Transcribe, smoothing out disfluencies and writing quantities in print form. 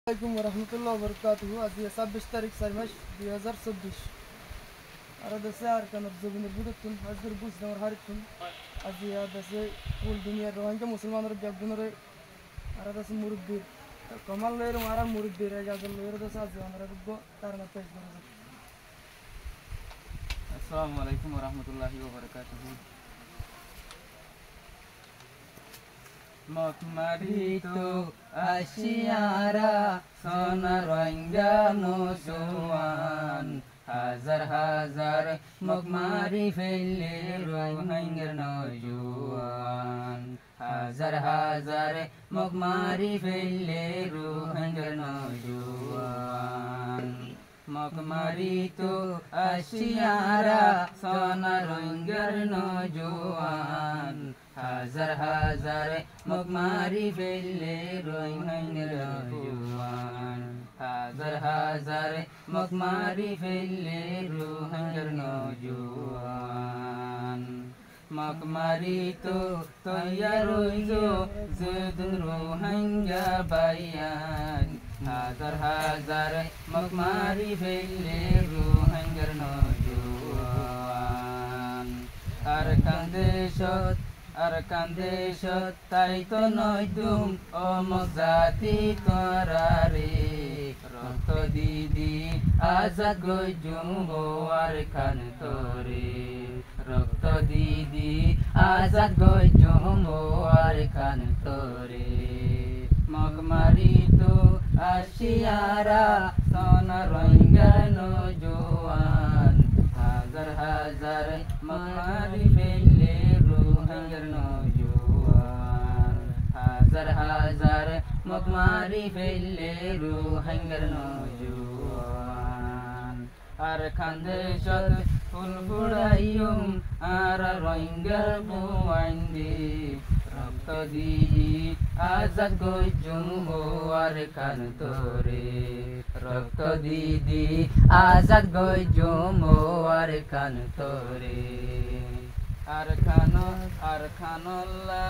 আসসালামু রহমতুল্লাহ বরকাতুহু আজ 26 তারিখ 4 মাস 2024 আর দেশে আর কেন জবিনের বুদতুন আজকের বুঝদামর হারিতুন আজ দেশে কুল দুনিয়ার রোহিঙ্গা মুসলমানের ব্যাগগুনরে আর দেশে মুরব্বির কমাল লয়ের মারা মুরব্বির আজাল লয়ের দেশে আজ আমরা দেখব তার না পেশ করা যাক। আসসালামু আলাইকুম ওয়া রাহমাতুল্লাহি ওয়া বারাকাতুহু। মকমারিতো আশিয়ারা সোনা রোহিঙ্গা নৌজওয়ান হাজার হাজার মকমারি ফেললে রোহিঙ্গার নৌজওয়ান হাজার হাজার মকমারি ফেললে রোহিঙ্গার নৌজওয়ান মকমারিতো আশিয়ারা সোনা রোহিঙ্গার নৌজওয়ান হাজার হাজার মকমারি ফেললে রোহিঙ্গার নৌজওয়ান হাজার হাজার মকমারি ফেললে রোহিঙ্গার নৌজওয়ান মকমারি তো তৈয়ার হইজো যেদিন রোহিঙ্গা বাইয়ান হাজার হাজার মকমারি ফেললে রোহিঙ্গার নৌজওয়ান আর কান্দে সত তাই তো নয় তুম অমজাতি তোরারে রক্ত দিদি আজাদ গই জুম্বো আর খান তোরে রক্ত দিদি আজাদ গই জুম্বো আর খান তোরে মকমারি তো আশিয়ারা সোনা রোহিঙ্গা নৌজওয়ান হাজার হাজার মকমারি ফেললে রোহিঙ্গার নৌজওয়ান হাজার হাজার মকমারি ফেললে রোহিঙ্গার নৌজওয়ান আর খান্দে সত ফুল ফুড়াইয়ুম আর রোহিঙ্গার বুয়াইন্দি রক্ত দিই আজাদ গই জুম্বো আর খান তোরে রক্ত দিদি আজাদ গই জুম্বো আর খান তোরে আর খানল্লা